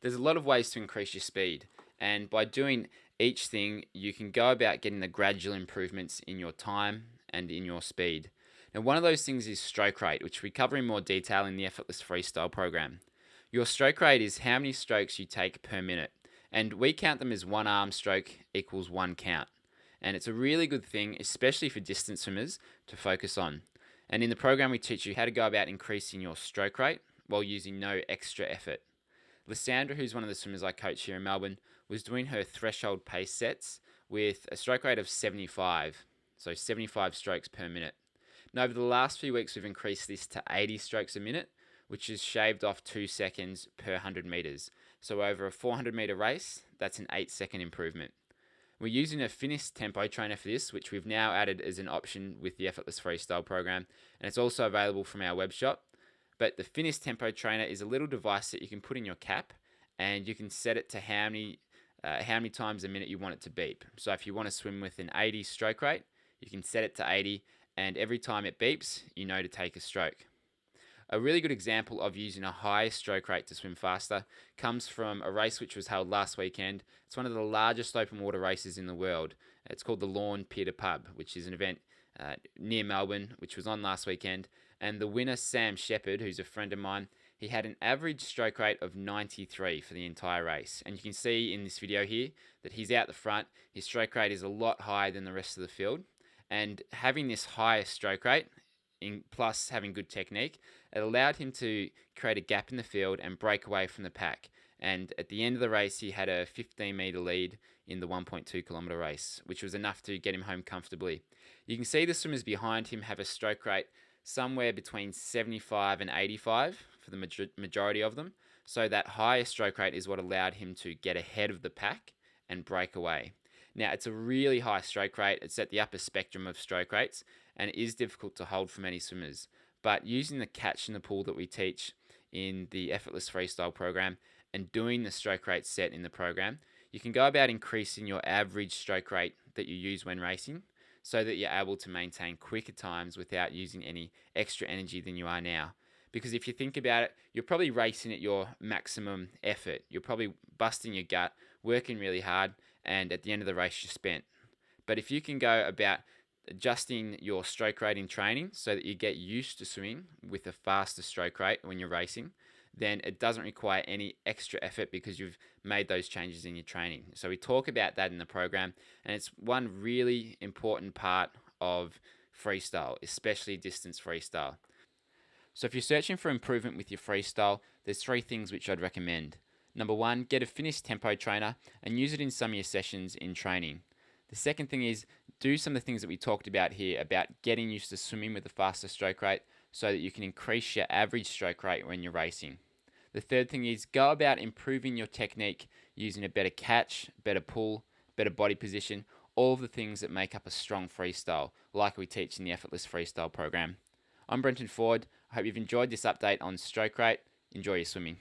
There's a lot of ways to increase your speed, and by doing each thing, you can go about getting the gradual improvements in your time and in your speed. Now, one of those things is stroke rate, which we cover in more detail in the Effortless Freestyle program. Your stroke rate is how many strokes you take per minute, and we count them as one arm stroke equals one count. And it's a really good thing, especially for distance swimmers, to focus on. And in the program, we teach you how to go about increasing your stroke rate while using no extra effort. Lysandra, who's one of the swimmers I coach here in Melbourne, was doing her threshold pace sets with a stroke rate of 75, so 75 strokes per minute. Now, over the last few weeks, we've increased this to 80 strokes a minute, which is shaved off 2 seconds per 100 meters. So over a 400 meter race, that's an 8-second improvement. We're using a finished tempo trainer for this, which we've now added as an option with the Effortless Freestyle program, and it's also available from our web shop. But the finished tempo trainer is a little device that you can put in your cap, and you can set it to how many times a minute you want it to beep. So if you want to swim with an 80 stroke rate, you can set it to 80, and every time it beeps, you know to take a stroke. A really good example of using a high stroke rate to swim faster comes from a race which was held last weekend. It's one of the largest open water races in the world. It's called the Lorne Pier pub, which is an event near Melbourne, which was on last weekend. And the winner, Sam Shepherd, who's a friend of mine, he had an average stroke rate of 93 for the entire race. And you can see in this video here that he's out the front. His stroke rate is a lot higher than the rest of the field. And having this higher stroke rate, plus having good technique, it allowed him to create a gap in the field and break away from the pack. And at the end of the race, he had a 15-meter lead in the 1.2-kilometer race, which was enough to get him home comfortably. You can see the swimmers behind him have a stroke rate somewhere between 75 and 85 for the majority of them. So that higher stroke rate is what allowed him to get ahead of the pack and break away. Now, it's a really high stroke rate. It's at the upper spectrum of stroke rates, and it is difficult to hold for many swimmers. But using the catch in the pool that we teach in the Effortless Freestyle program and doing the stroke rate set in the program, you can go about increasing your average stroke rate that you use when racing so that you're able to maintain quicker times without using any extra energy than you are now. Because if you think about it, you're probably racing at your maximum effort. You're probably busting your gut, working really hard, and at the end of the race, you're spent. But if you can go about adjusting your stroke rate in training so that you get used to swimming with a faster stroke rate when you're racing, then it doesn't require any extra effort because you've made those changes in your training. So we talk about that in the program, and it's one really important part of freestyle, especially distance freestyle. So if you're searching for improvement with your freestyle, there's 3 things which I'd recommend. Number 1, get a finished tempo trainer and use it in some of your sessions in training. The second thing is do some of the things that we talked about here about getting used to swimming with a faster stroke rate so that you can increase your average stroke rate when you're racing. The third thing is go about improving your technique using a better catch, better pull, better body position, all of the things that make up a strong freestyle, like we teach in the Effortless Freestyle program. I'm Brenton Ford. I hope you've enjoyed this update on stroke rate. Enjoy your swimming.